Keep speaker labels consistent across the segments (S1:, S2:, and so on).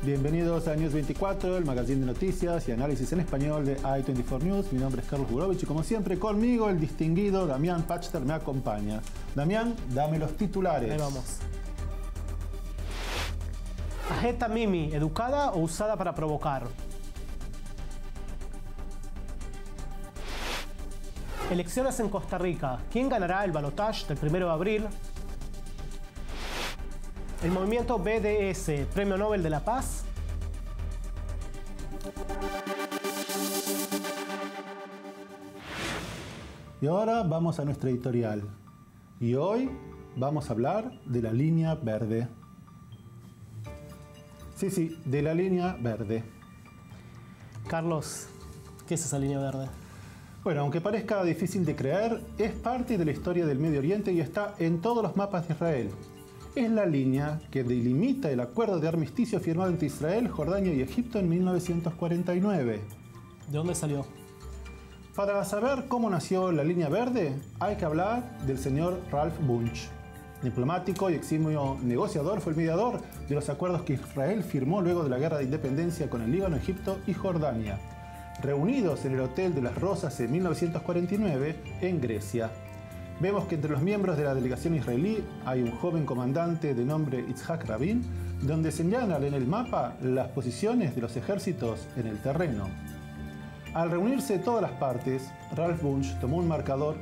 S1: Bienvenidos a News 24, el magazine de noticias y análisis en español de i24 News. Mi nombre es Carlos Burovich y como siempre conmigo el distinguido Damián Pachter me acompaña. Damián, dame los titulares.
S2: Ahí vamos. Ajeta Mimi, ¿educada o usada para provocar? Elecciones en Costa Rica. ¿Quién ganará el balotaje del 1 de abril? El movimiento BDS, Premio Nobel de la Paz.
S1: Y ahora vamos a nuestra editorial. Y hoy vamos a hablar de la línea verde. Sí, de la línea verde.
S2: Carlos, ¿qué es esa línea verde?
S1: Bueno, aunque parezca difícil de creer, es parte de la historia del Medio Oriente y está en todos los mapas de Israel. Es la línea que delimita el acuerdo de armisticio firmado entre Israel, Jordania y Egipto en 1949.
S2: ¿De dónde salió?
S1: Para saber cómo nació la línea verde, hay que hablar del señor Ralph Bunche. Diplomático y eximio negociador, fue el mediador de los acuerdos que Israel firmó luego de la guerra de independencia con el Líbano, Egipto y Jordania, reunidos en el Hotel de las Rosas en 1949 en Grecia. Vemos que entre los miembros de la delegación israelí hay un joven comandante de nombre Itzhak Rabin, donde señalan en el mapa las posiciones de los ejércitos en el terreno. Al reunirse todas las partes, Ralph Bunche tomó un marcador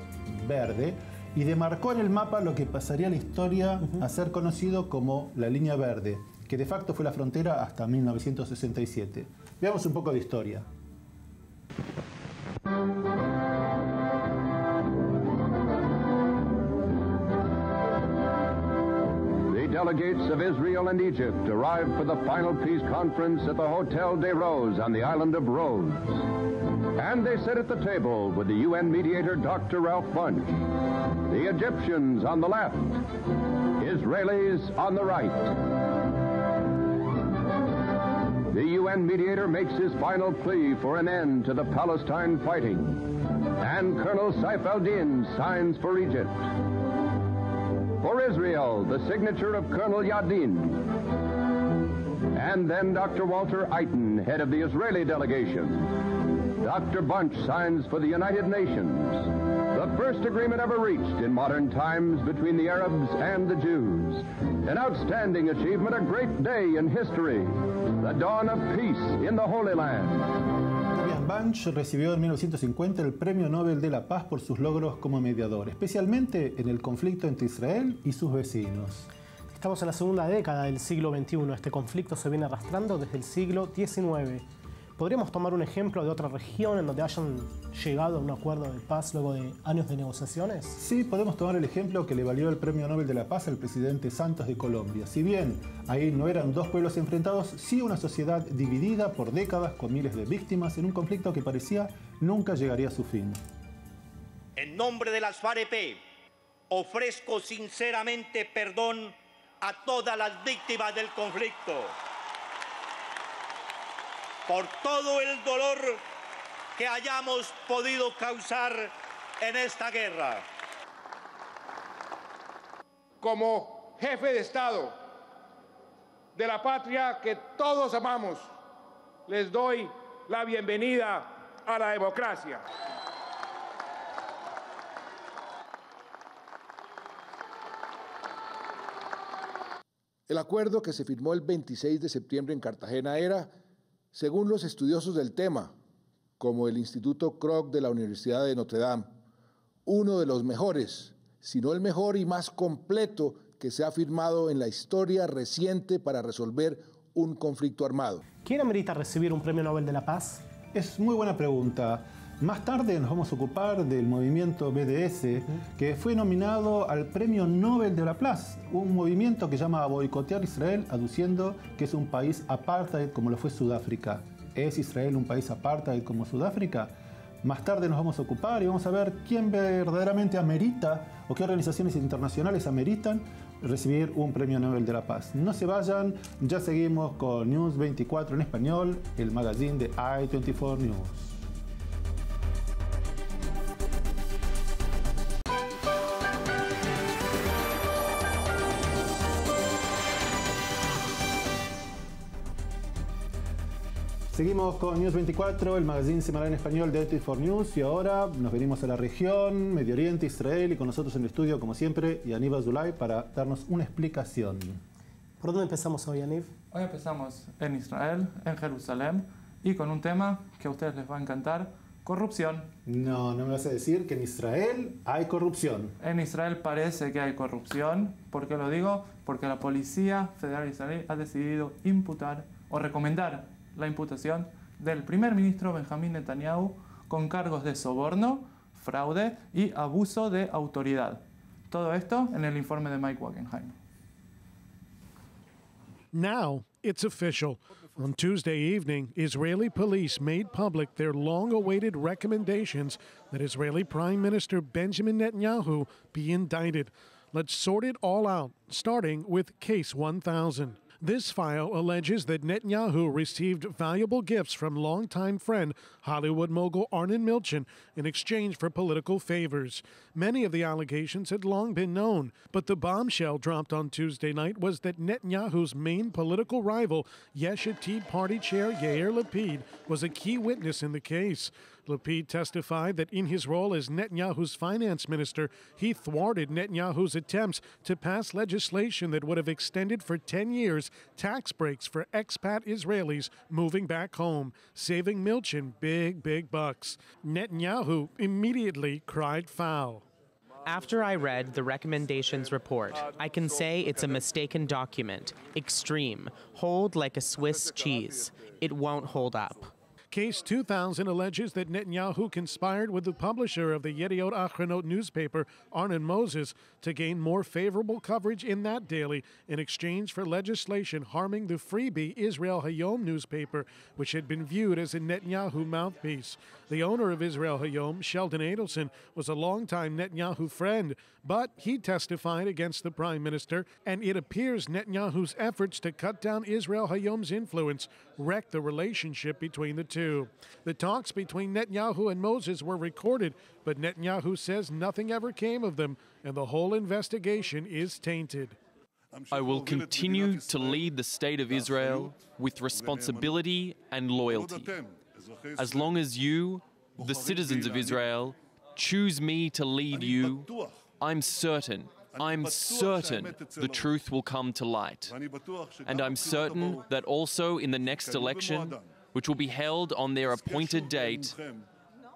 S1: verde y demarcó en el mapa lo que pasaría a la historia a ser conocido como la línea verde, que de facto fue la frontera hasta 1967. Veamos un poco de historia.
S3: Delegates of Israel and Egypt arrived for the final peace conference at the Hotel des Roses on the island of Rhodes. And they sat at the table with the UN mediator Dr. Ralph Bunche. The Egyptians on the left, Israelis on the right. The UN mediator makes his final plea for an end to the Palestine fighting. And Colonel Saif al-Din signs for Egypt. For Israel, the signature of Colonel Yadin. And then Dr. Walter Eiten, head of the Israeli delegation. Dr. Bunche signs for the United Nations. The first agreement ever reached in modern times between the Arabs and the Jews. An outstanding achievement, a great day in history. The dawn of peace in the Holy Land.
S1: Bunche recibió en 1950 el Premio Nobel de la Paz por sus logros como mediador, especialmente en el conflicto entre Israel y sus vecinos.
S2: Estamos en la segunda década del siglo XXI. Este conflicto se viene arrastrando desde el siglo XIX. ¿Podríamos tomar un ejemplo de otra región en donde hayan llegado a un acuerdo de paz luego de años de negociaciones?
S1: Sí, podemos tomar el ejemplo que le valió el Premio Nobel de la Paz al presidente Santos de Colombia. Si bien ahí no eran dos pueblos enfrentados, sí una sociedad dividida por décadas con miles de víctimas en un conflicto que parecía nunca llegaría a su fin.
S4: En nombre de las FAREP, ofrezco sinceramente perdón a todas las víctimas del conflicto, por todo el dolor que hayamos podido causar en esta guerra.
S5: Como jefe de Estado de la patria que todos amamos, les doy la bienvenida a la democracia.
S6: El acuerdo que se firmó el 26 de septiembre en Cartagena era, según los estudiosos del tema, como el Instituto Kroc de la Universidad de Notre Dame, uno de los mejores, si no el mejor y más completo que se ha firmado en la historia reciente para resolver un conflicto armado.
S2: ¿Quién amerita recibir un Premio Nobel de la Paz?
S1: Es muy buena pregunta. Más tarde nos vamos a ocupar del movimiento BDS, que fue nominado al Premio Nobel de la Paz, un movimiento que llama a boicotear Israel, aduciendo que es un país apartheid como lo fue Sudáfrica. ¿Es Israel un país apartheid como Sudáfrica? Más tarde nos vamos a ocupar y vamos a ver quién verdaderamente amerita o qué organizaciones internacionales ameritan recibir un Premio Nobel de la Paz. No se vayan, ya seguimos con News 24 en español, el magazine de i24 News. Seguimos con News 24, el magazine semanal en español de 24 News, y ahora nos venimos a la región, Medio Oriente, Israel, y con nosotros en el estudio, como siempre, Yaniv Azulay, para darnos una explicación.
S2: ¿Por dónde empezamos hoy, Yaniv?
S7: Hoy empezamos en Israel, en Jerusalén, y con un tema que a ustedes les va a encantar, corrupción.
S1: No me vas a decir que en Israel hay corrupción.
S7: En Israel parece que hay corrupción. ¿Por qué lo digo? Porque la Policía Federal israelí ha decidido imputar o recomendar la imputación del primer ministro Benjamín Netanyahu con cargos de soborno, fraude y abuso de autoridad. Todo esto en el informe de Mike Wagenheim.
S8: Now it's official. On Tuesday evening, Israeli police made public their long-awaited recommendations that Israeli Prime Minister Benjamin Netanyahu be indicted. Let's sort it all out, starting with Case 1000. This file alleges that Netanyahu received valuable gifts from longtime friend Hollywood mogul Arnon Milchan in exchange for political favors. Many of the allegations had long been known, but the bombshell dropped on Tuesday night was that Netanyahu's main political rival, Yesh Atid Party chair Yair Lapid, was a key witness in the case. Lapid testified that in his role as Netanyahu's finance minister, he thwarted Netanyahu's attempts to pass legislation that would have extended for 10 years tax breaks for expat Israelis moving back home, saving Milchan big bucks. Netanyahu immediately cried foul.
S9: After I read the recommendations report, I can say it's a mistaken document. Extreme. Hold like a Swiss cheese. It won't hold up.
S8: Case 2000 alleges that Netanyahu conspired with the publisher of the Yediot Achronot newspaper, Arnon Moses, to gain more favorable coverage in that daily in exchange for legislation harming the freebie Israel Hayom newspaper, which had been viewed as a Netanyahu mouthpiece. The owner of Israel Hayom, Sheldon Adelson, was a longtime Netanyahu friend, but he testified against the prime minister, and it appears Netanyahu's efforts to cut down Israel Hayom's influence wrecked the relationship between the two. The talks between Netanyahu and Moses were recorded, but Netanyahu says nothing ever came of them, and the whole investigation is tainted.
S10: I will continue to lead the state of Israel with responsibility and loyalty. As long as you, the citizens of Israel, choose me to lead you, I'm certain the truth will come to light. And I'm certain that also in the next election, which will be held on their appointed date,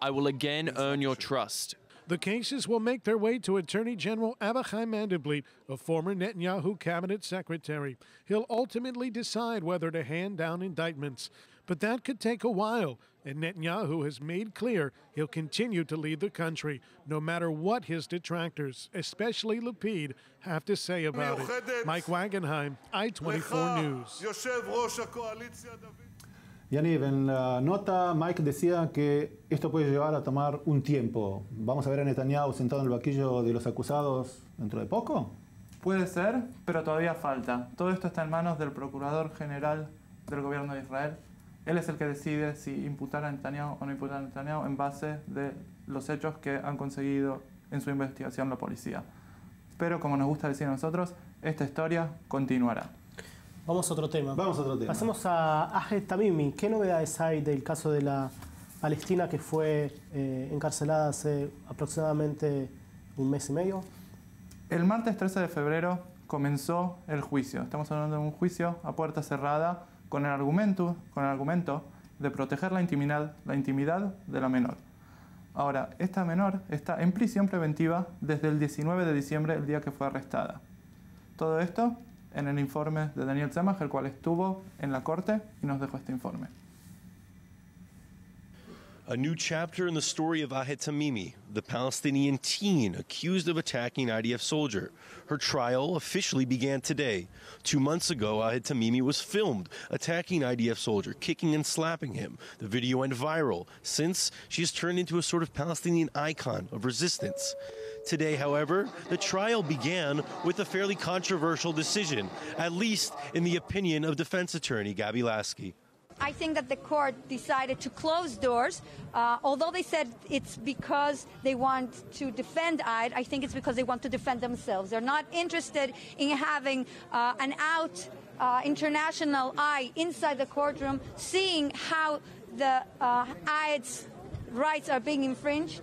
S10: I will again earn your trust.
S8: The cases will make their way to Attorney General Avichai Mandelblit, a former Netanyahu cabinet secretary. He'll ultimately decide whether to hand down indictments. But that could take a while, and Netanyahu has made clear he'll continue to lead the country, no matter what his detractors, especially Lapid, have to say about it. Mike Wagenheim, I-24 News.
S1: Yaniv, en la nota Mike decía que esto puede llevar a tomar un tiempo. ¿Vamos a ver a Netanyahu sentado en el banquillo de los acusados dentro de poco?
S7: Puede ser, pero todavía falta. Todo esto está en manos del Procurador General del Gobierno de Israel. Él es el que decide si imputar a Netanyahu o no imputar a Netanyahu en base de los hechos que han conseguido en su investigación la policía. Pero, como nos gusta decir a nosotros, esta historia continuará.
S2: Vamos a otro tema. Pasemos a Ahed Tamimi. ¿Qué novedades hay del caso de la palestina que fue encarcelada hace aproximadamente un mes y medio?
S7: El martes 13 de febrero comenzó el juicio. Estamos hablando de un juicio a puerta cerrada con el argumento de proteger la intimidad de la menor. Ahora, esta menor está en prisión preventiva desde el 19 de diciembre, el día que fue arrestada. Todo esto en el informe de Daniel Tzemach, el cual estuvo en la corte y nos dejó este informe.
S11: A new chapter in the story of Ahed Tamimi, the Palestinian teen accused of attacking IDF soldier. Her trial officially began today. 2 months ago, Ahed Tamimi was filmed attacking IDF soldier, kicking and slapping him. The video went viral. Since, she has turned into a sort of Palestinian icon of resistance. Today, however, the trial began with a fairly controversial decision, at least in the opinion of defense attorney Gabi Lasky.
S12: I think that the court decided to close doors, although they said it's because they want to defend Ahed. I think it's because they want to defend themselves. They're not interested in having an out international eye inside the courtroom, seeing how the Ayed's rights are being infringed.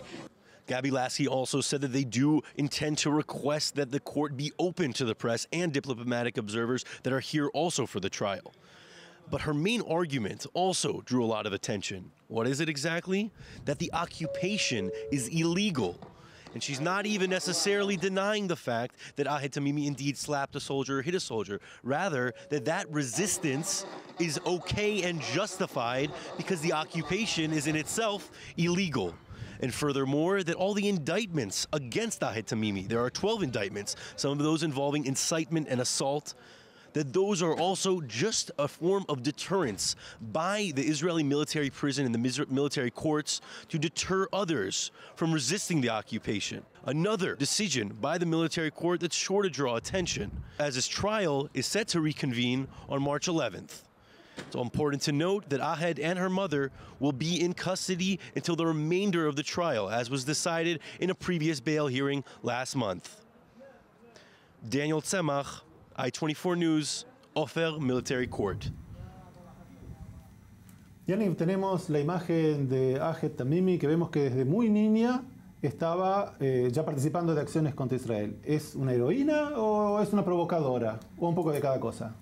S11: Gabi Lasky also said that they do intend to request that the court be open to the press and diplomatic observers that are here also for the trial. But her main argument also drew a lot of attention. What is it exactly? That the occupation is illegal. And she's not even necessarily denying the fact that Ahed Tamimi indeed slapped a soldier or hit a soldier. Rather, that resistance is okay and justified because the occupation is in itself illegal. And furthermore, that all the indictments against Ahed Tamimi, there are 12 indictments, some of those involving incitement and assault, that those are also just a form of deterrence by the Israeli military prison and the military courts to deter others from resisting the occupation. Another decision by the military court that's sure to draw attention, as his trial is set to reconvene on March 11th. It's important to note that Ahed and her mother will be in custody until the remainder of the trial, as was decided in a previous bail hearing last month. Daniel Tzemach, I-24 News, Ofer Military Court.
S1: Yaniv, tenemos la imagen de Ahed Tamimi, que vemos que desde muy niña estaba ya participando de acciones contra Israel. ¿Es una heroína o es una provocadora? ¿O un poco de cada cosa?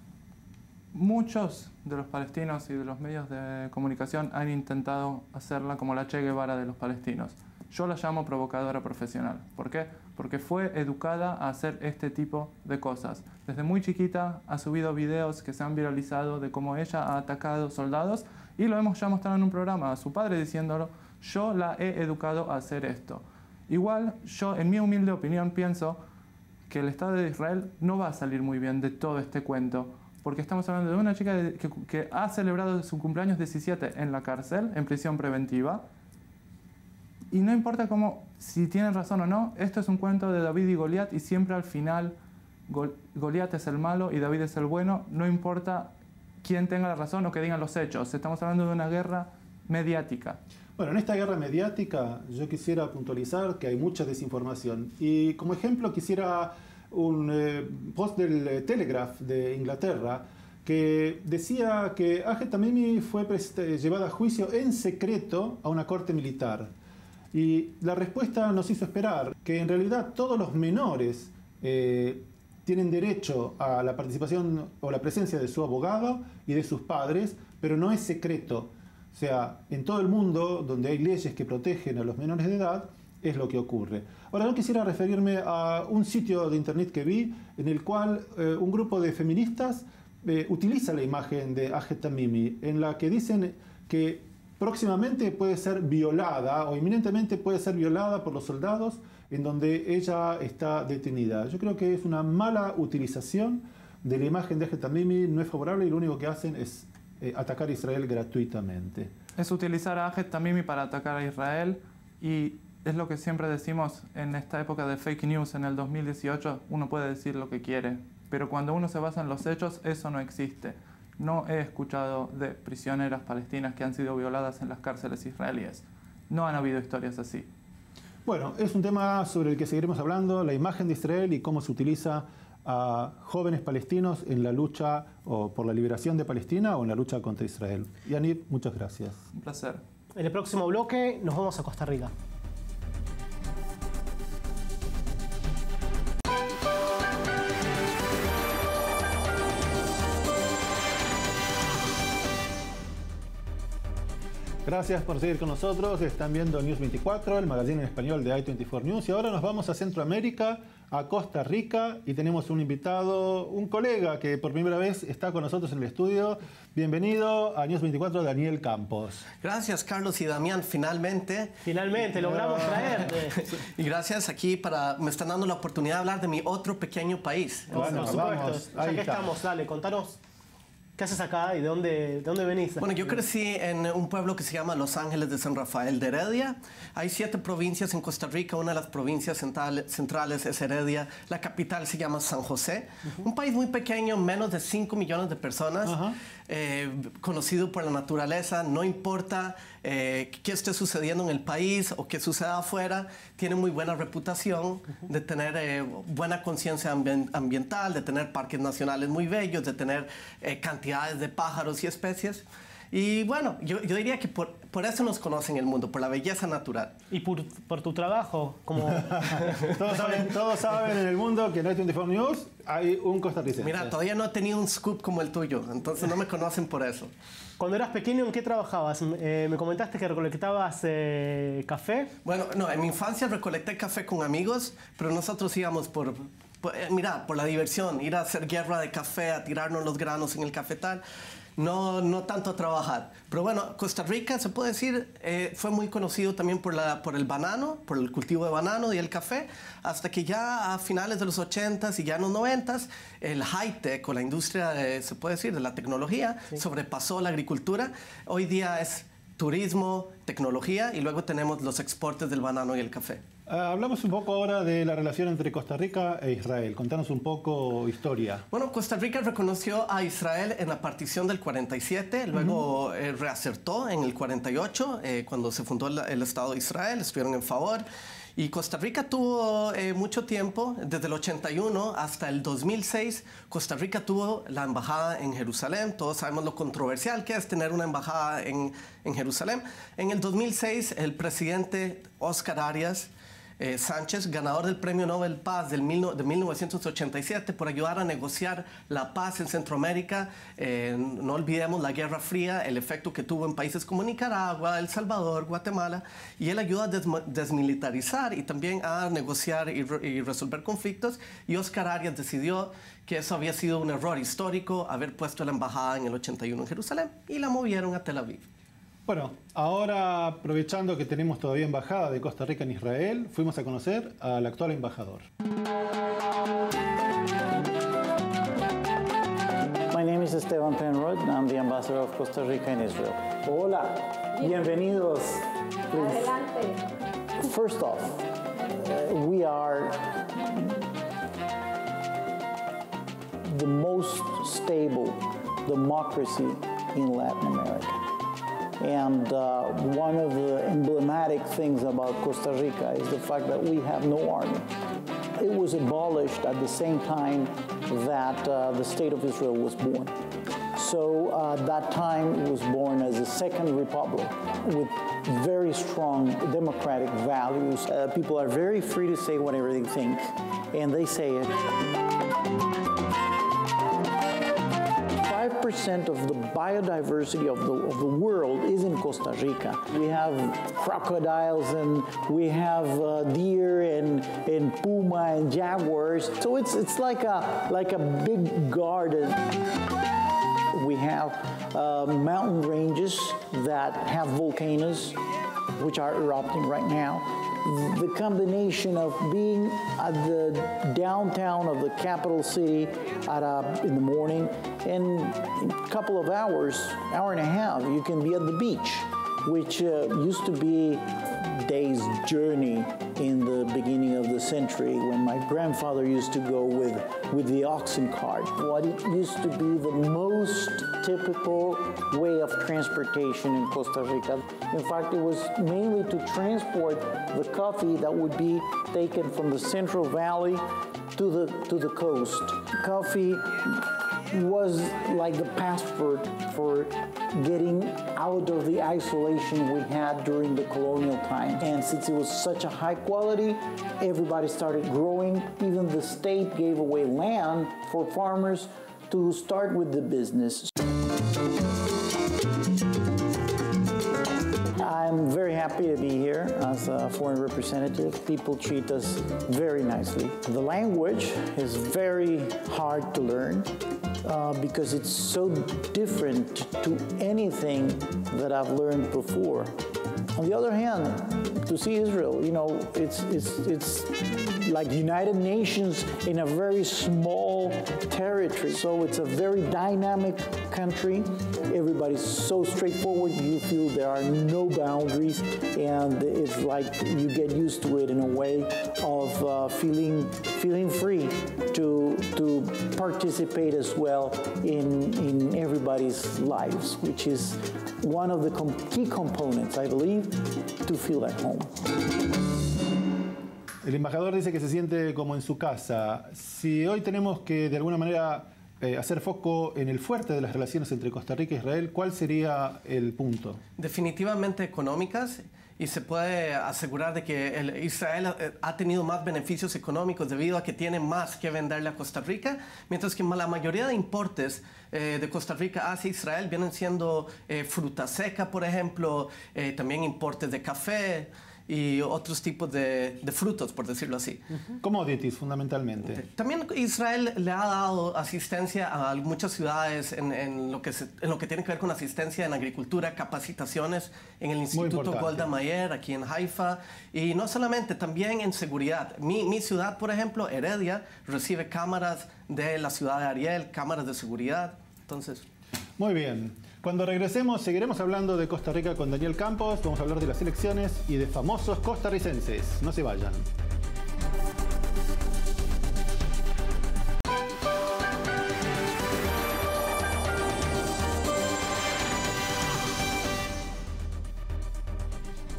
S7: Muchos de los palestinos y de los medios de comunicación han intentado hacerla como la Che Guevara de los palestinos. Yo la llamo provocadora profesional. ¿Por qué? Porque fue educada a hacer este tipo de cosas. Desde muy chiquita ha subido videos que se han viralizado de cómo ella ha atacado soldados y lo hemos ya mostrado en un programa, a su padre diciéndolo, yo la he educado a hacer esto. Igual, yo en mi humilde opinión pienso que el Estado de Israel no va a salir muy bien de todo este cuento, porque estamos hablando de una chica que ha celebrado su cumpleaños 17 en la cárcel, en prisión preventiva, y no importa si tienen razón o no, esto es un cuento de David y Goliat, y siempre al final Goliat es el malo y David es el bueno, no importa quién tenga la razón o que digan los hechos. Estamos hablando de una guerra mediática.
S1: Bueno, en esta guerra mediática yo quisiera puntualizar que hay mucha desinformación. Y como ejemplo quisiera un post del Telegraph de Inglaterra que decía que Ahed Tamimi fue llevada a juicio en secreto a una corte militar. Y la respuesta nos hizo esperar que en realidad todos los menores tienen derecho a la participación o la presencia de su abogado y de sus padres, pero no es secreto. O sea, en todo el mundo donde hay leyes que protegen a los menores de edad, es lo que ocurre. Ahora, yo quisiera referirme a un sitio de internet que vi en el cual un grupo de feministas utiliza la imagen de Ahed Tamimi, en la que dicen que próximamente puede ser violada o inminentemente puede ser violada por los soldados en donde ella está detenida. Yo creo que es una mala utilización de la imagen de Ahed Tamimi, no es favorable y lo único que hacen es atacar a Israel gratuitamente.
S7: Es utilizar a Ahed Tamimi para atacar a Israel y es lo que siempre decimos en esta época de fake news, en el 2018, uno puede decir lo que quiere, pero cuando uno se basa en los hechos, eso no existe. No he escuchado de prisioneras palestinas que han sido violadas en las cárceles israelíes. No han habido historias así.
S1: Bueno, es un tema sobre el que seguiremos hablando, la imagen de Israel y cómo se utiliza a jóvenes palestinos en la lucha o por la liberación de Palestina o en la lucha contra Israel. Yaniv, muchas gracias.
S7: Un placer.
S2: En el próximo bloque nos vamos a Costa Rica.
S1: Gracias por seguir con nosotros. Están viendo News 24, el magazine en español de I-24 News. Y ahora nos vamos a Centroamérica, a Costa Rica, y tenemos un invitado, un colega que por primera vez está con nosotros en el estudio. Bienvenido a News 24, Daniel Campos.
S13: Gracias, Carlos y Damián, finalmente.
S2: Finalmente, logramos traerte.
S13: Y gracias aquí me están dando la oportunidad de hablar de mi otro pequeño país.
S1: Bueno,
S2: por supuesto. Ya que estamos, dale, contanos. ¿Qué haces acá y de dónde venís?
S13: Bueno, yo crecí en un pueblo que se llama Los Ángeles de San Rafael de Heredia. Hay 7 provincias en Costa Rica. Una de las provincias centrales es Heredia. La capital se llama San José. Un país muy pequeño, menos de 5 millones de personas. Conocido por la naturaleza. No importa qué esté sucediendo en el país o qué suceda afuera. Tiene muy buena reputación de tener buena conciencia ambiental, de tener parques nacionales muy bellos, de tener cantidades de pájaros y especies. Y bueno, yo diría que por eso nos conocen en el mundo, por la belleza natural.
S2: Y por tu trabajo, como...
S1: todos saben en el mundo que en i24 News hay un costarricense.
S13: Mira, todavía no he tenido un scoop como el tuyo, entonces no me conocen por eso.
S2: Cuando eras pequeño, ¿en qué trabajabas? Me comentaste que recolectabas café.
S13: Bueno, no, en mi infancia recolecté café con amigos, pero nosotros íbamos por la diversión, ir a hacer guerra de café, a tirarnos los granos en el cafetal. No tanto a trabajar. Pero bueno, Costa Rica, se puede decir, fue muy conocido también por el banano, por el cultivo de banano y el café, hasta que ya a finales de los 80s y ya en los 90s, el high-tech o la industria, se puede decir, de la tecnología, sobrepasó la agricultura. Hoy día es turismo, tecnología y luego tenemos los exportes del banano y el café.
S1: Hablamos un poco ahora de la relación entre Costa Rica e Israel. Contanos un poco historia.
S13: Bueno, Costa Rica reconoció a Israel en la partición del 47, luego reacertó en el 48, cuando se fundó el Estado de Israel, estuvieron en favor. Y Costa Rica tuvo mucho tiempo, desde el 81 hasta el 2006, Costa Rica tuvo la embajada en Jerusalén. Todos sabemos lo controversial que es tener una embajada en Jerusalén. En el 2006, el presidente Oscar Arias Sánchez, ganador del Premio Nobel Paz de 1987 por ayudar a negociar la paz en Centroamérica. No olvidemos la Guerra Fría, el efecto que tuvo en países como Nicaragua, El Salvador, Guatemala, y él ayudó a desmilitarizar y también a negociar y resolver conflictos. Y Oscar Arias decidió que eso había sido un error histórico, haber puesto la embajada en el 81 en Jerusalén, y la movieron a Tel Aviv.
S1: Bueno, ahora aprovechando que tenemos todavía embajada de Costa Rica en Israel, fuimos a conocer al actual embajador.
S14: My name is Esteban Penrod, and I'm the ambassador of Costa Rica in Israel. Hola, bienvenidos. Adelante. First off, we are the most stable democracy in Latin America. And one of the emblematic things about Costa Rica is the fact that we have no army. It was abolished at the same time that the State of Israel was born. So that time it was born as a second republic with very strong democratic values. People are very free to say whatever they think, and they say it. 5% of the biodiversity of the world is in Costa Rica. We have crocodiles and we have deer and puma and jaguars. So it's like a big garden. We have mountain ranges that have volcanoes, which are erupting right now. The combination of being at the downtown of the capital city in the morning, and in a couple of hours, hour and a half, you can be at the beach, which used to be a day's journey in the beginning of the century when my grandfather used to go with the oxen cart. What it used to be the most typical way of transportation in Costa Rica. In fact, it was mainly to transport the coffee that would be taken from the Central Valley to the coast. Coffee was like the passport for getting out of the isolation we had during the colonial time. And since it was such a high quality, everybody started growing. Even the state gave away land for farmers to start with the business. I'm very happy to be here as a foreign representative. People treat us very nicely. The language is very hard to learn because it's so different to anything that I've learned before. On the other hand, to see Israel, you know, it's like United Nations in a very small territory. So it's a very dynamic country. Everybody's so straightforward. You feel there are no boundaries, and it's like you get used to it in a way of feeling free to participate as well in everybody's lives, which is one of the key components, I believe, to feel at home.
S1: El embajador dice que se siente como en su casa. Si hoy tenemos que de alguna manera hacer foco en el fuerte de las relaciones entre Costa Rica e Israel, ¿cuál sería el punto?
S13: Definitivamente económicas, y se puede asegurar de que Israel ha tenido más beneficios económicos debido a que tiene más que venderle a Costa Rica, mientras que la mayoría de importes de Costa Rica hacia Israel vienen siendo fruta seca, por ejemplo, también importes de café y otros tipos de frutos, por decirlo así.
S1: Commodities, fundamentalmente.
S13: También Israel le ha dado asistencia a muchas ciudades en lo que tiene que ver con asistencia en agricultura, capacitaciones en el Instituto Golda Meir, aquí en Haifa, y no solamente, también en seguridad. Mi ciudad, por ejemplo, Heredia, recibe cámaras de la ciudad de Ariel, cámaras de seguridad, entonces...
S1: Muy bien. Cuando regresemos seguiremos hablando de Costa Rica con Daniel Campos, vamos a hablar de las elecciones y de famosos costarricenses. No se vayan.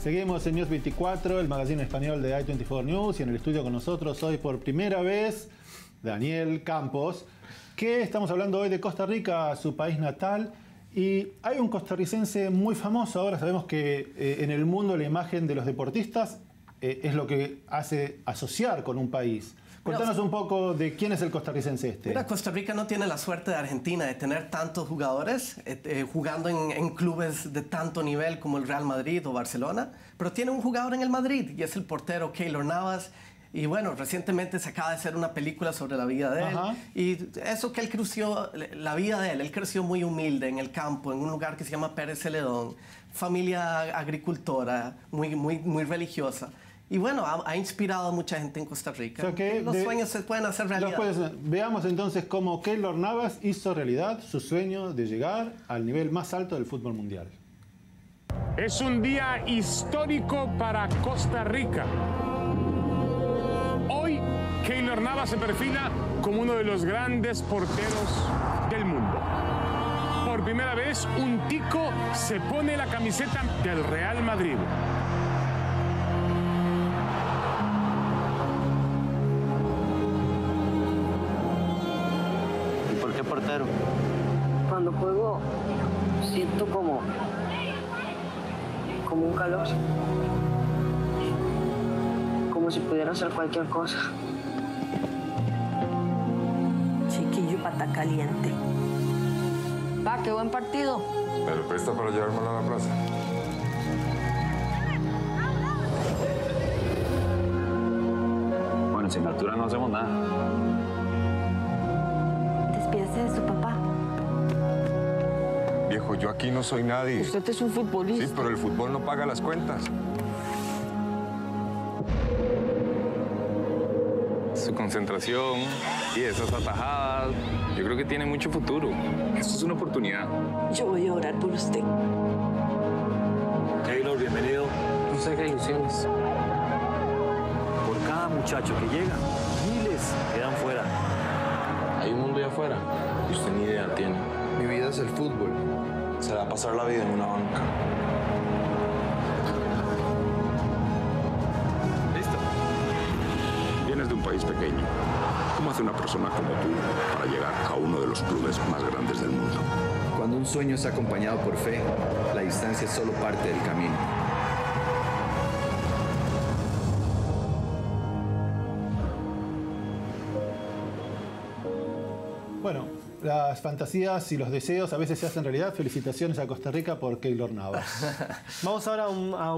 S1: Seguimos en News 24, el magazine español de i24 News, y en el estudio con nosotros hoy por primera vez Daniel Campos, que estamos hablando hoy de Costa Rica, su país natal. Y hay un costarricense muy famoso, ahora sabemos que en el mundo la imagen de los deportistas es lo que hace asociar con un país. Contanos un poco de quién es el costarricense este.
S13: Mira, Costa Rica no tiene la suerte de Argentina de tener tantos jugadores jugando en clubes de tanto nivel como el Real Madrid o Barcelona, pero tiene un jugador en el Madrid y es el portero Keylor Navas. Y bueno, recientemente se acaba de hacer una película sobre la vida de él. Y eso que él creció, la vida de él creció muy humilde en el campo, en un lugar que se llama Pérez Celedón, familia agricultora, muy religiosa. Y bueno, ha inspirado a mucha gente en Costa Rica.
S1: O sea que
S13: los sueños se pueden hacer realidad.
S1: Veamos entonces cómo Keylor Navas hizo realidad su sueño de llegar al nivel más alto del fútbol mundial.
S5: Es un día histórico para Costa Rica. Hoy, Keylor Navas se perfila como uno de los grandes porteros del mundo. Por primera vez, un tico se pone la camiseta del Real Madrid.
S15: ¿Y por qué portero? Cuando juego, siento como un calor. Como si pudiera hacer cualquier cosa. Chiquillo, pata caliente.
S12: Va, qué buen partido.
S16: ¿Me lo presta para llevármelo a la plaza?
S15: Bueno, sin altura no hacemos nada.
S17: Despídase de su papá.
S16: Viejo, yo aquí no soy nadie.
S17: Usted es un futbolista.
S16: Sí, pero el fútbol no paga las cuentas.
S18: Su concentración y esas atajadas, yo creo que tiene mucho futuro. Esto es una oportunidad.
S17: Yo voy a orar por usted.
S15: Keylor, bienvenido.
S18: No sé qué ilusiones.
S15: Por cada muchacho que llega, miles quedan fuera.
S18: Hay un mundo allá afuera y usted ni idea tiene.
S19: Mi vida es el fútbol.
S18: Se va a pasar la vida en una banca.
S20: Vienes de un país pequeño. ¿Cómo hace una persona como tú para llegar a uno de los clubes más grandes del mundo?
S19: Cuando un sueño es acompañado por fe, la distancia es solo parte del camino.
S1: Bueno, las fantasías y los deseos a veces se hacen realidad. Felicitaciones a Costa Rica por Keylor Navas.
S2: Vamos ahora a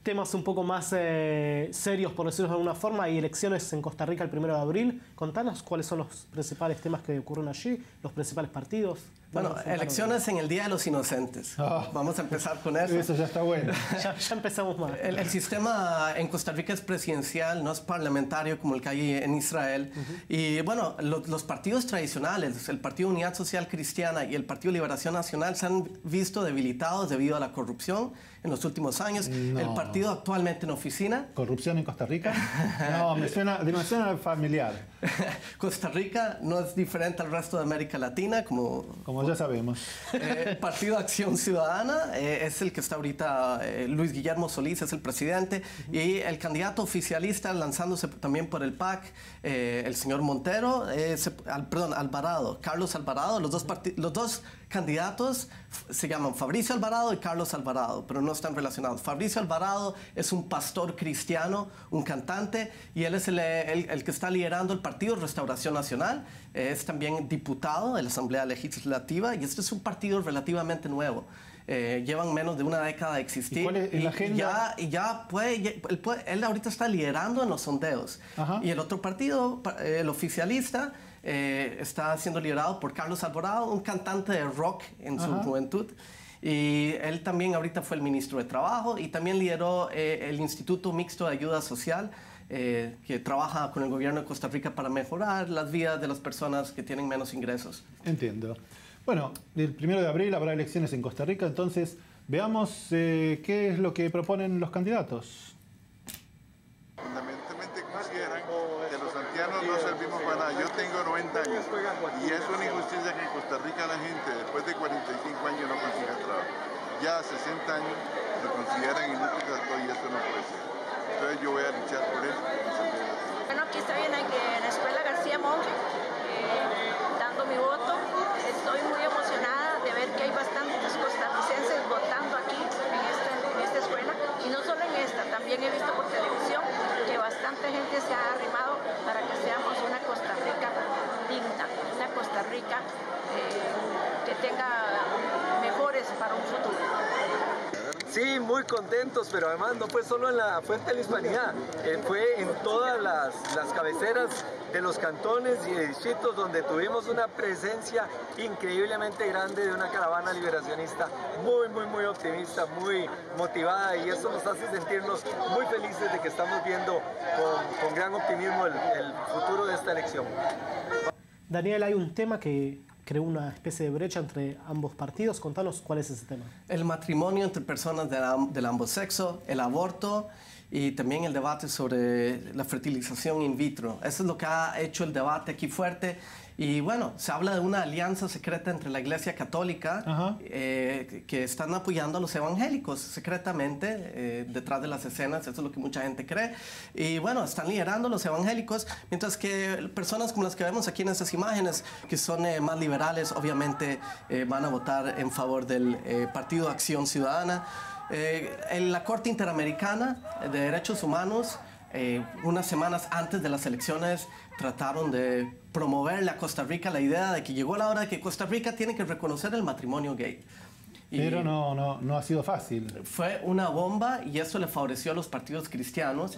S2: temas un poco más serios, por decirlo de alguna forma. Hay elecciones en Costa Rica el 1 de abril. Contanos cuáles son los principales temas que ocurren allí, los principales partidos.
S13: Bueno, elecciones en el Día de los Inocentes. Vamos a empezar con eso.
S1: Eso ya está bueno.
S2: ya empezamos mal.
S13: El sistema en Costa Rica es presidencial, no es parlamentario como el que hay en Israel. Y bueno, los partidos tradicionales, el Partido Unidad Social Cristiana y el Partido Liberación Nacional, se han visto debilitados debido a la corrupción en los últimos años.
S1: No.
S13: El partido actualmente en oficina.
S1: ¿Corrupción en Costa Rica? No, me suena familiar.
S13: Costa Rica no es diferente al resto de América Latina, como
S1: ya sabemos.
S13: El Partido Acción Ciudadana es el que está ahorita, Luis Guillermo Solís es el presidente, y el candidato oficialista lanzándose también por el PAC, el señor Montero, Alvarado, Carlos Alvarado. Los dos candidatos se llaman Fabricio Alvarado y Carlos Alvarado, pero no están relacionados. Fabricio Alvarado es un pastor cristiano, un cantante, y él es el que está liderando el Partido Restauración Nacional. Es también diputado de la Asamblea Legislativa, y este es un partido relativamente nuevo. Llevan menos de una década de existir.
S1: ¿Y cuál es la agenda?
S13: Él ahorita está liderando en los sondeos. Ajá. Y el otro partido, el oficialista, está siendo liderado por Carlos Alvarado, un cantante de rock en su juventud. Y él también ahorita fue el ministro de Trabajo y también lideró el Instituto Mixto de Ayuda Social, que trabaja con el gobierno de Costa Rica para mejorar las vidas de las personas que tienen menos ingresos.
S1: Entiendo. Bueno, el 1 de abril habrá elecciones en Costa Rica, entonces veamos qué es lo que proponen los candidatos.
S21: Fundamentalmente consideran que los santianos no servimos para nada. Yo tengo 90 años y es una injusticia que en Costa Rica la gente después de 45 años no consiga trabajo. Ya a 60 años lo consideran inútil y eso no puede ser. Entonces yo voy a luchar por eso.
S22: Bueno, aquí estoy en la Escuela García Monge, dando mi voto. Estoy muy emocionada de ver que hay bastantes costarricenses votando aquí en esta escuela, y no solo en esta, también he visto por televisión que bastante gente se ha arrimado para que seamos una Costa Rica digna, una Costa Rica que tenga mejores para un futuro.
S23: Sí, muy contentos, pero además no fue solo en la Fuente de la Hispanidad, fue en todas las cabeceras de los cantones y de distritos donde tuvimos una presencia increíblemente grande de una caravana liberacionista muy optimista, muy motivada, y eso nos hace sentirnos muy felices de que estamos viendo con gran optimismo el futuro de esta elección.
S2: Daniel, hay un tema que creó una especie de brecha entre ambos partidos. Contanos cuál es ese tema.
S13: El matrimonio entre personas del ambos sexos, el aborto y también el debate sobre la fertilización in vitro. Eso es lo que ha hecho el debate aquí fuerte. Y bueno, se habla de una alianza secreta entre la Iglesia Católica que están apoyando a los evangélicos secretamente detrás de las escenas. Eso es lo que mucha gente cree. Y bueno, están liderando los evangélicos, mientras que personas como las que vemos aquí en estas imágenes, que son más liberales, obviamente van a votar en favor del Partido Acción Ciudadana. En la Corte Interamericana de Derechos Humanos, unas semanas antes de las elecciones, trataron de promoverle a Costa Rica la idea de que llegó la hora de que Costa Rica tiene que reconocer el matrimonio gay.
S1: Pero no ha sido fácil.
S13: Fue una bomba y eso le favoreció a los partidos cristianos.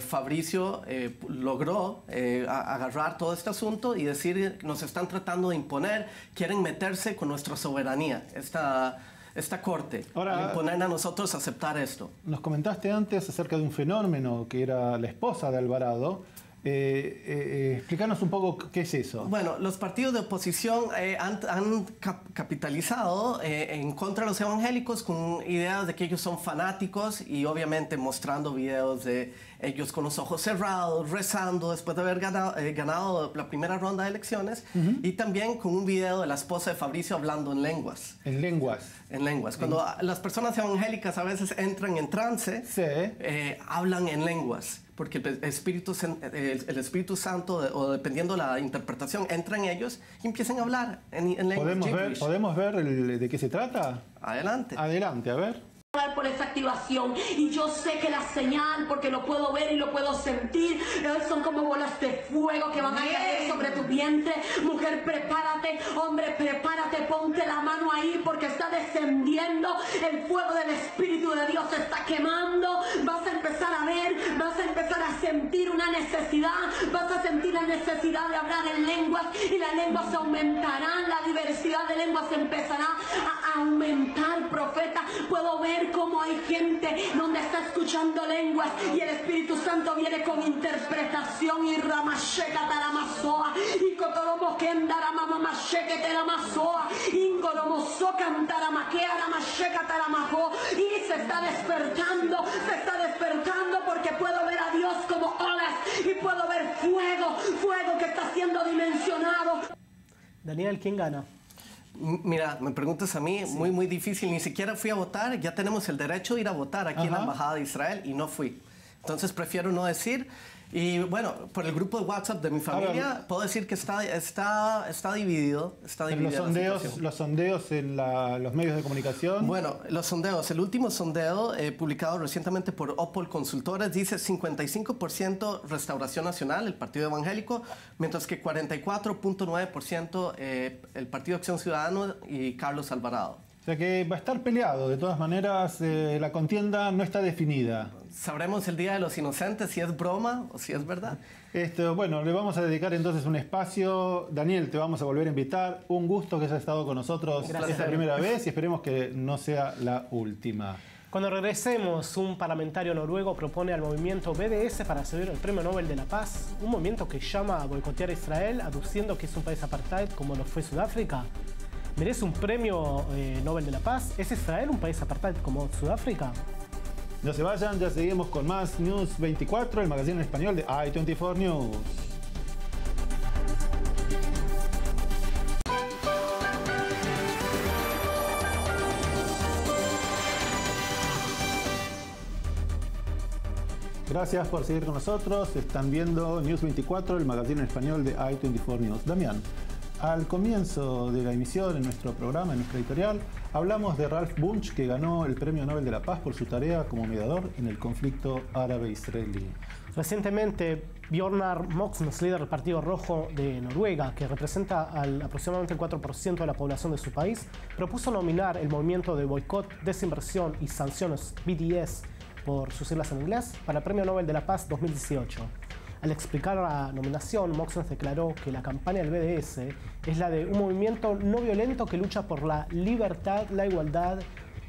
S13: Fabricio logró agarrar todo este asunto y decir, nos están tratando de imponer, quieren meterse con nuestra soberanía. Esta corte, al imponer a nosotros aceptar esto.
S1: Nos comentaste antes acerca de un fenómeno que era la esposa de Alvarado. Explícanos un poco qué es eso.
S13: Bueno, los partidos de oposición han capitalizado en contra de los evangélicos con ideas de que ellos son fanáticos y obviamente mostrando videos de ellos con los ojos cerrados, rezando después de haber ganado la primera ronda de elecciones, y también con un video de la esposa de Fabricio hablando en lenguas.
S1: ¿En lenguas?
S13: En lenguas. Cuando las personas evangélicas a veces entran en trance, hablan en lenguas, porque el Espíritu Santo, o dependiendo la interpretación, entra en ellos y empiezan a hablar en lenguas.
S1: ¿Podemos ver de qué se trata?
S13: Adelante.
S1: Adelante, a ver.
S3: por esa activación, y yo sé que la señal, porque lo puedo ver y lo puedo sentir, son como bolas de fuego que van a caer sobre tu vientre. Mujer, prepárate. Hombre, prepárate, ponte la mano ahí, porque está descendiendo el fuego del Espíritu de Dios, se está quemando. Vas a empezar a ver, vas a empezar a sentir una necesidad, vas a sentir la necesidad de hablar en lenguas, y las lenguas aumentarán, la diversidad de lenguas empezará a aumentar. Profeta, puedo ver cómo hay gente donde está escuchando lenguas y el Espíritu Santo viene con interpretación. Y ramasheka taramasoa y kotoromo kendara mamamasheke teramasoa ingoromoso cantaramaquea ramasheka taramajo. Y se está despertando porque puedo ver a Dios como olas y puedo ver fuego que está siendo dimensionado.
S2: Daniel, ¿quién gana?
S13: Mira, me preguntas a mí, sí. Muy difícil. Ni siquiera fui a votar. Ya tenemos el derecho de ir a votar aquí en la Embajada de Israel y no fui. Entonces prefiero no decir. Y bueno, por el grupo de WhatsApp de mi familia, puedo decir que está dividido. Está dividido
S1: los sondeos en los medios de comunicación.
S13: Bueno, los sondeos. El último sondeo publicado recientemente por Opol Consultores dice 55% Restauración Nacional, el Partido Evangélico, mientras que 44.9% el Partido Acción Ciudadana y Carlos Alvarado.
S1: O sea que va a estar peleado. De todas maneras, la contienda no está definida.
S13: Sabremos el Día de los Inocentes si es broma o si es verdad.
S1: Bueno, le vamos a dedicar entonces un espacio. Daniel, te vamos a volver a invitar. Un gusto que hayas estado con nosotros esta primera vez y esperemos que no sea la última.
S2: Cuando regresemos, un parlamentario noruego propone al movimiento BDS para recibir el Premio Nobel de la Paz, un movimiento que llama a boicotear a Israel, aduciendo que es un país apartheid como lo fue Sudáfrica. ¿Merece un premio Nobel de la Paz? ¿Es Israel un país apartheid como Sudáfrica?
S1: No se vayan, ya seguimos con más News 24, el magazine en español de i24 News. Gracias por seguir con nosotros. Están viendo News 24, el magazine en español de i24 News. Damián, al comienzo de la emisión en nuestro programa, en nuestra editorial, hablamos de Ralph Bunche, que ganó el Premio Nobel de la Paz por su tarea como mediador en el conflicto árabe-israelí.
S2: Recientemente, Bjørnar Moxnes, líder del Partido Rojo de Noruega, que representa aproximadamente el 4% de la población de su país, propuso nominar el movimiento de boicot, desinversión y sanciones BDS, por sus siglas en inglés, para el Premio Nobel de la Paz 2018. Al explicar la nominación, Moxnes declaró que la campaña del BDS es la de un movimiento no violento que lucha por la libertad, la igualdad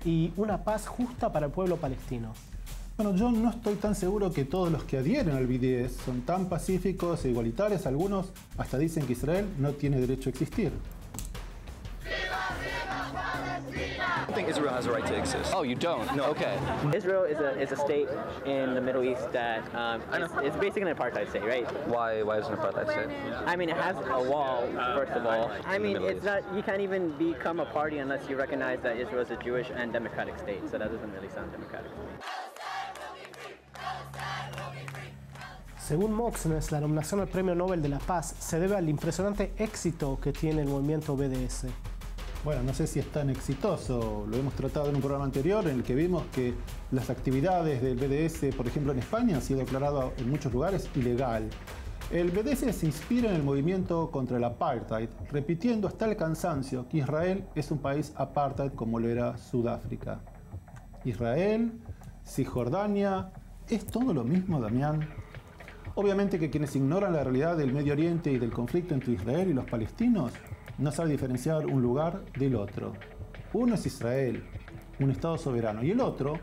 S2: y una paz justa para el pueblo palestino.
S1: Bueno, yo no estoy tan seguro que todos los que adhieren al BDS son tan pacíficos e igualitarios. Algunos hasta dicen que Israel no tiene derecho a existir.
S4: I think Israel has a right to exist.
S6: Oh, you don't? No. Okay.
S24: Israel is a state in the Middle East that it's basically an apartheid state, right?
S6: Why is it an apartheid state?
S24: I mean, it has a wall, first of all. I mean, it's not, you can't even become a party unless you recognize that Israel is a Jewish and democratic state, so that doesn't really sound democratic to me.
S2: Según Moxnes, la nominación al Premio Nobel de la Paz se debe al impresionante éxito que tiene el movimiento BDS.
S1: Bueno, no sé si es tan exitoso, lo hemos tratado en un programa anterior en el que vimos que las actividades del BDS, por ejemplo en España, han sido declarado en muchos lugares ilegal. El BDS se inspira en el movimiento contra el apartheid, repitiendo hasta el cansancio que Israel es un país apartheid como lo era Sudáfrica. Israel, Cisjordania, ¿es todo lo mismo, Damián? Obviamente que quienes ignoran la realidad del Medio Oriente y del conflicto entre Israel y los palestinos no sabe diferenciar un lugar del otro. Uno es Israel, un Estado soberano, y el otro,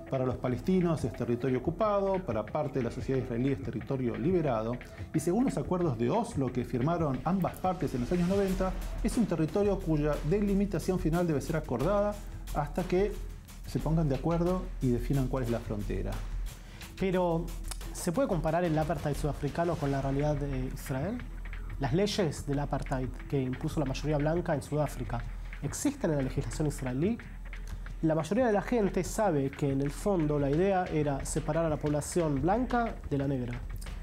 S1: para los palestinos, es territorio ocupado, para parte de la sociedad israelí es territorio liberado, y según los acuerdos de Oslo que firmaron ambas partes en los años 90, es un territorio cuya delimitación final debe ser acordada hasta que se pongan de acuerdo y definan cuál es la frontera.
S2: Pero, ¿se puede comparar el apartheid sudafricano con la realidad de Israel? Las leyes del apartheid que impuso la mayoría blanca en Sudáfrica, ¿existen en la legislación israelí? La mayoría de la gente sabe que en el fondo la idea era separar a la población blanca de la negra.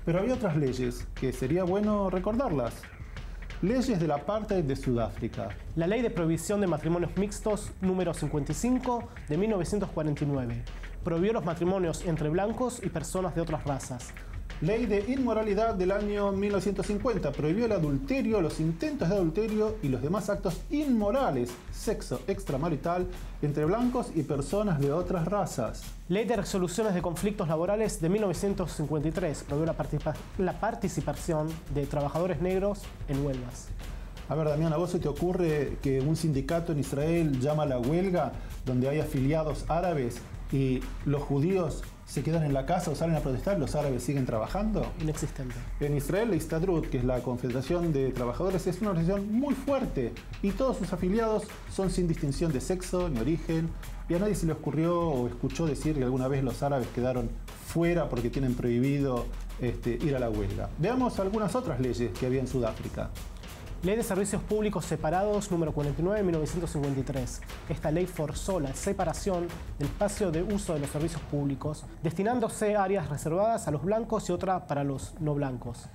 S1: Pero había otras leyes que sería bueno recordarlas. Leyes del apartheid de Sudáfrica.
S2: La Ley de Prohibición de Matrimonios Mixtos número 55 de 1949. Prohibió los matrimonios entre blancos y personas de otras razas.
S1: Ley de Inmoralidad del año 1950. Prohibió el adulterio, los intentos de adulterio y los demás actos inmorales, sexo extramarital, entre blancos y personas de otras razas.
S2: Ley de Resoluciones de Conflictos Laborales de 1953. Prohibió la participación de trabajadores negros en huelgas.
S1: A ver, Damián, ¿a vos se te ocurre que un sindicato en Israel llama a la huelga donde hay afiliados árabes y los judíos se quedan en la casa o salen a protestar, los árabes siguen trabajando?
S2: Inexistente.
S1: En Israel, la Histadrut, que es la Confederación de Trabajadores, es una organización muy fuerte y todos sus afiliados son sin distinción de sexo ni origen, y a nadie se le ocurrió o escuchó decir que alguna vez los árabes quedaron fuera porque tienen prohibido ir a la huelga. Veamos algunas otras leyes que había en Sudáfrica.
S2: Ley de Servicios Públicos Separados número 49 de 1953. Esta ley forzó la separación del espacio de uso de los servicios públicos, destinándose áreas reservadas a los blancos y otra para los no blancos.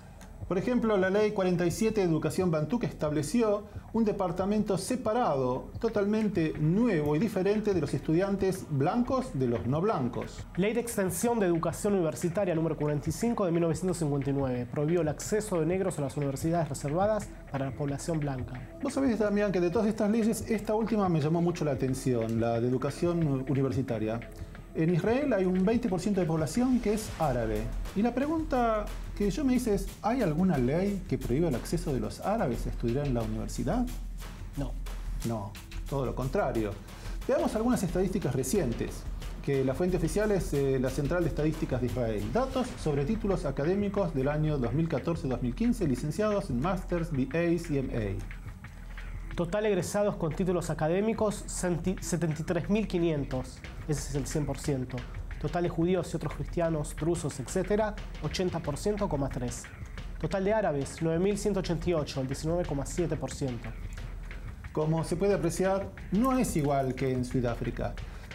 S1: Por ejemplo, la Ley 47 de Educación Bantú, que estableció un departamento separado, totalmente nuevo y diferente de los estudiantes blancos de los no blancos.
S2: Ley de Extensión de Educación Universitaria número 45 de 1959. Prohibió el acceso de negros a las universidades reservadas para la población blanca.
S1: Vos sabés, Damián, que de todas estas leyes, esta última me llamó mucho la atención, la de educación universitaria. En Israel hay un 20% de población que es árabe. Y la pregunta que yo me hice es, ¿hay alguna ley que prohíba el acceso de los árabes a estudiar en la universidad?
S2: No.
S1: No, todo lo contrario. Veamos algunas estadísticas recientes, que la fuente oficial es la Central de Estadísticas de Israel. Datos sobre títulos académicos del año 2014-2015, licenciados en Masters, BAs y MA.
S2: Total egresados con títulos académicos, 73.500. Ese es el 100%. Total de judíos y otros cristianos, drusos, etc., 80,3%. Total de árabes, 9.188, el 19,7%.
S1: Como se puede apreciar, no es igual que en Sudáfrica.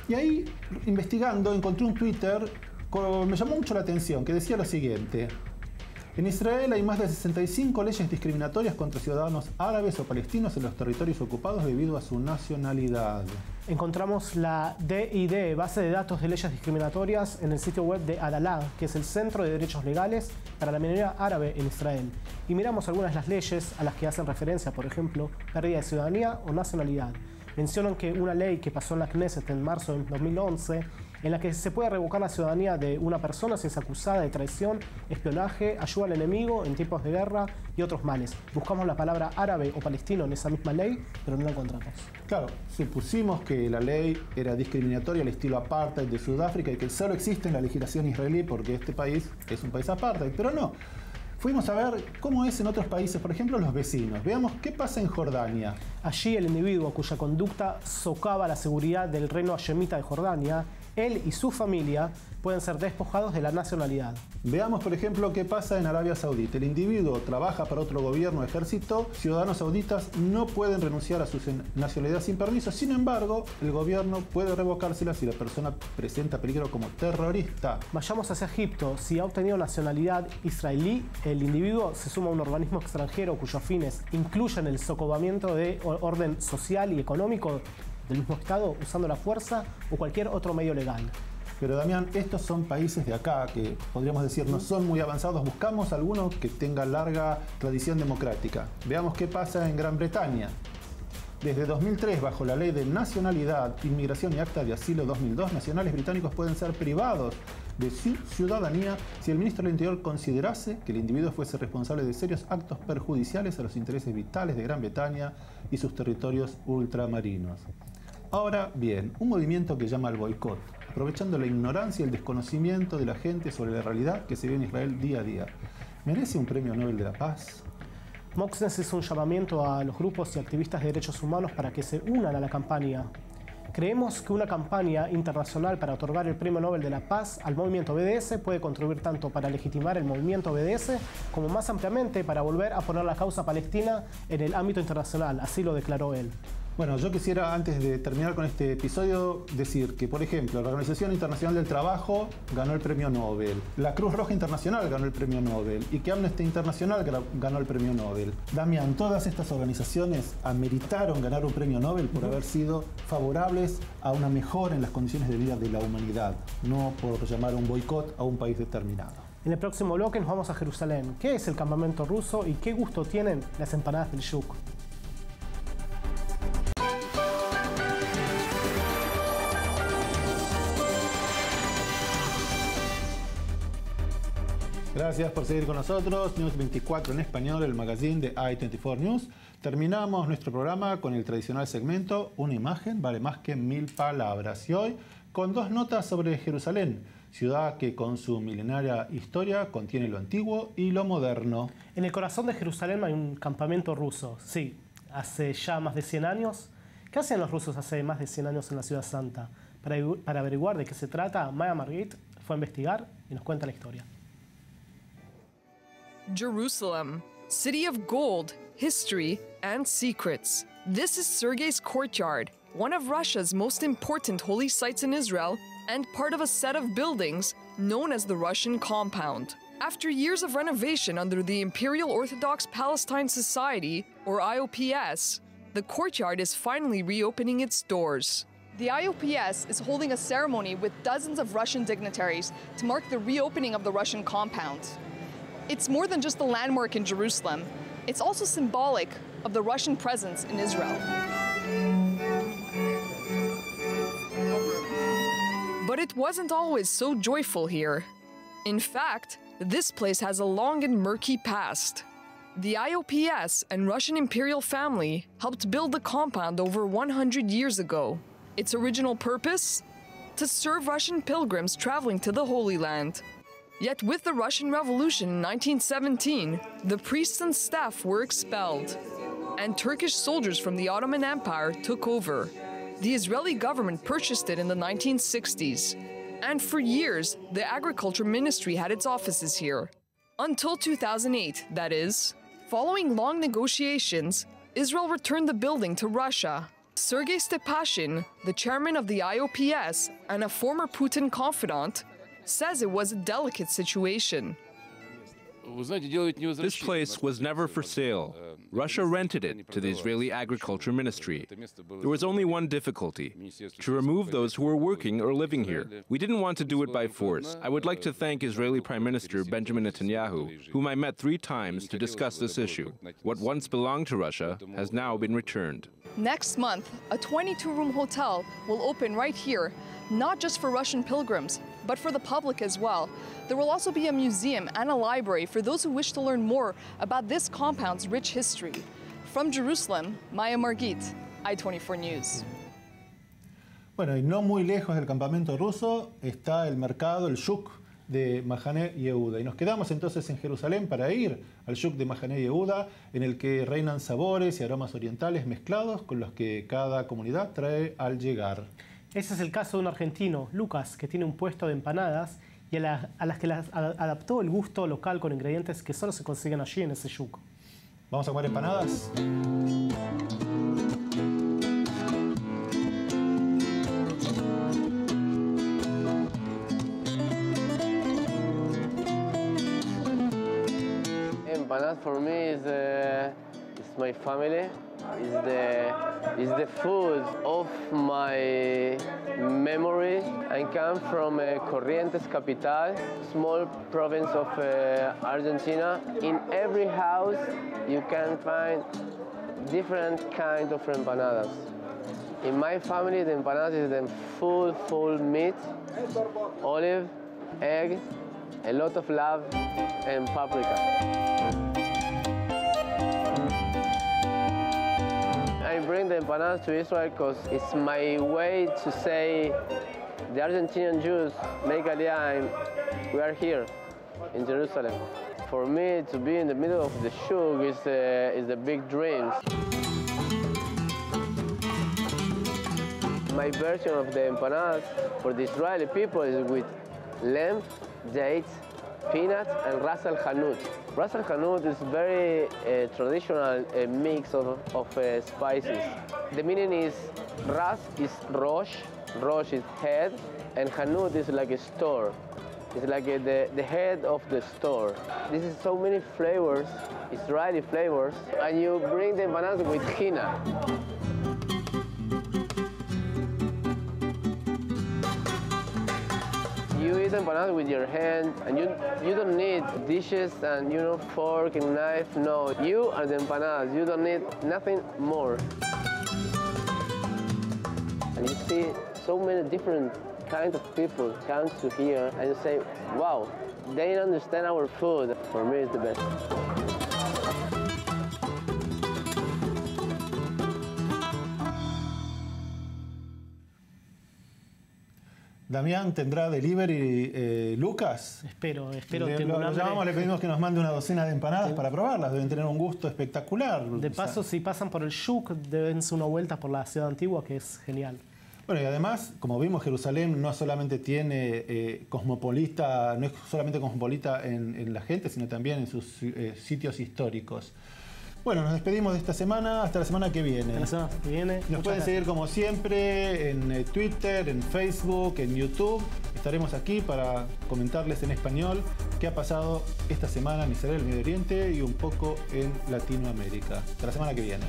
S1: Y ahí, investigando, encontré un Twitter que me llamó mucho la atención, que decía lo siguiente. En Israel hay más de 65 leyes discriminatorias contra ciudadanos árabes o palestinos en los territorios ocupados debido a su nacionalidad.
S2: Encontramos la DID, base de datos de leyes discriminatorias, en el sitio web de Adalah, que es el Centro de Derechos Legales para la Minoría Árabe en Israel. Y miramos algunas de las leyes a las que hacen referencia, por ejemplo, pérdida de ciudadanía o nacionalidad. Mencionan que una ley que pasó en la Knesset en marzo de 2011, en la que se puede revocar la ciudadanía de una persona si es acusada de traición, espionaje, ayuda al enemigo en tiempos de guerra y otros males. Buscamos la palabra árabe o palestino en esa misma ley, pero no la encontramos.
S1: Claro, supusimos que la ley era discriminatoria al estilo apartheid de Sudáfrica y que solo existe en la legislación israelí porque este país es un país apartheid, pero no. Fuimos a ver cómo es en otros países, por ejemplo, los vecinos. Veamos qué pasa en Jordania.
S2: Allí el individuo cuya conducta socava la seguridad del reino hashemita de Jordania, él y su familia pueden ser despojados de la nacionalidad.
S1: Veamos, por ejemplo, qué pasa en Arabia Saudita. El individuo trabaja para otro gobierno o ejército, ciudadanos sauditas no pueden renunciar a su nacionalidad sin permiso, sin embargo, el gobierno puede revocársela si la persona presenta peligro como terrorista.
S2: Vayamos hacia Egipto. Si ha obtenido nacionalidad israelí, el individuo se suma a un organismo extranjero cuyos fines incluyen el socavamiento de orden social y económico del mismo Estado usando la fuerza o cualquier otro medio legal.
S1: Pero Damián, estos son países de acá que podríamos decir no son muy avanzados. Buscamos alguno que tenga larga tradición democrática. Veamos qué pasa en Gran Bretaña. Desde 2003, bajo la Ley de Nacionalidad, Inmigración y Acta de Asilo 2002, nacionales británicos pueden ser privados de su ciudadanía si el ministro del Interior considerase que el individuo fuese responsable de serios actos perjudiciales a los intereses vitales de Gran Bretaña y sus territorios ultramarinos. Ahora bien, un movimiento que llama al boicot, aprovechando la ignorancia y el desconocimiento de la gente sobre la realidad que se ve en Israel día a día. ¿Merece un premio Nobel de la Paz?
S2: Moxnes es un llamamiento a los grupos y activistas de derechos humanos para que se unan a la campaña. Creemos que una campaña internacional para otorgar el Premio Nobel de la Paz al movimiento BDS puede contribuir tanto para legitimar el movimiento BDS como más ampliamente para volver a poner la causa palestina en el ámbito internacional, así lo declaró él.
S1: Bueno, yo quisiera, antes de terminar con este episodio, decir que, por ejemplo, la Organización Internacional del Trabajo ganó el Premio Nobel, la Cruz Roja Internacional ganó el Premio Nobel y que Amnesty Internacional ganó el Premio Nobel. Damián, todas estas organizaciones ameritaron ganar un Premio Nobel por haber sido favorables a una mejora en las condiciones de vida de la humanidad, no por llamar a un boicot a un país determinado.
S2: En el próximo bloque nos vamos a Jerusalén. ¿Qué es el campamento ruso y qué gusto tienen las empanadas del Shuk?
S1: Gracias por seguir con nosotros. News 24 en español, el magazine de i24 News. Terminamos nuestro programa con el tradicional segmento Una imagen vale más que 1000 palabras. Y hoy con dos notas sobre Jerusalén, ciudad que con su milenaria historia contiene lo antiguo y lo moderno.
S2: En el corazón de Jerusalén hay un campamento ruso, sí, hace ya más de 100 años. ¿Qué hacían los rusos hace más de 100 años en la Ciudad Santa? Para averiguar de qué se trata, Maya Margit fue a investigar y nos cuenta la historia.
S8: Jerusalem, city of gold, history, and secrets. This is Sergei's courtyard, one of Russia's most important holy sites in Israel, and part of a set of buildings known as the Russian Compound. After years of renovation under the Imperial Orthodox Palestine Society, or IOPS, the courtyard is finally reopening its doors. The IOPS is holding a ceremony with dozens of Russian dignitaries to mark the reopening of the Russian Compound. It's more than just a landmark in Jerusalem. It's also symbolic of the Russian presence in Israel. But it wasn't always so joyful here. In fact, this place has a long and murky past. The IOPS and Russian imperial family helped build the compound over 100 years ago. Its original purpose? To serve Russian pilgrims traveling to the Holy Land. Yet with the Russian Revolution in 1917, the priests and staff were expelled, and Turkish soldiers from the Ottoman Empire took over. The Israeli government purchased it in the 1960s, and for years, the Agriculture Ministry had its offices here. Until 2008, that is. Following long negotiations, Israel returned the building to Russia. Sergei Stepashin, the chairman of the IOPS and a former Putin confidant, says it was a delicate situation.
S9: This place was never for sale. Russia rented it to the Israeli Agriculture Ministry. There was only one difficulty: to remove those who were working or living here. We didn't want to do it by force. I would like to thank Israeli Prime Minister Benjamin Netanyahu, whom I met 3 times to discuss this issue. What once belonged to Russia has now been returned.
S8: Next month, a 22-room hotel will open right here, not just for Russian pilgrims, but for the public as well. There will also be a museum and a library for those who wish to learn more about this compound's rich history. From Jerusalem, Maya Margit, i24 News.
S1: Bueno, y no muy lejos del campamento ruso está el mercado, el Shuk de Mahane Yehuda. Y nos quedamos entonces en Jerusalén para ir al Shuk de Mahane Yehuda, en el que reinan sabores y aromas orientales mezclados con los que cada comunidad trae al llegar.
S2: Ese es el caso de un argentino, Lucas, que tiene un puesto de empanadas y a las que adaptó el gusto local con ingredientes que solo se consiguen allí en ese Shuk.
S1: ¿Vamos a comer empanadas?
S10: Empanadas for me is my family. Is the food of my memory. I come from Corrientes Capital, small province of Argentina. In every house you can find different kinds of empanadas. In my family, the empanadas is the full meat, olive, egg, a lot of love, and paprika. I bring the empanadas to Israel because it's my way to say the Argentinian Jews make Aliyah and we are here in Jerusalem. For me, to be in the middle of the shuk is a big dream. My version of the empanadas for the Israeli people is with lamb, dates, peanuts, and ras el hanout. Ras el hanout is very traditional mix of spices. The meaning is Ras is Rosh, Rosh is head, and Hanud is like a store. It's like the head of the store. This is so many flavors, Israeli flavors, and you bring the empanadas with henna. You eat empanadas with your hand, and you don't need dishes and fork and knife. No, you are the empanadas. You don't need nothing more. And you see so many different kinds of people come to here and you say, wow, they understand our food. For me, it's the best.
S1: Damián, ¿tendrá delivery Lucas?
S2: Espero.
S1: Lo llamamos, le pedimos que nos mande una docena de empanadas para probarlas. Deben tener un gusto espectacular.
S2: De paso, si pasan por el Shuk, dense una vuelta por la ciudad antigua, que es genial.
S1: Bueno, y además, como vimos, Jerusalén no solamente tiene cosmopolita, no es solamente cosmopolita en la gente, sino también en sus sitios históricos. Bueno, nos despedimos de esta semana, hasta la semana que viene.
S2: Hasta la semana que viene.
S1: Nos pueden seguir como siempre en Twitter, en Facebook, en YouTube. Estaremos aquí para comentarles en español qué ha pasado esta semana en Israel, el Medio Oriente y un poco en Latinoamérica. Hasta la semana que viene.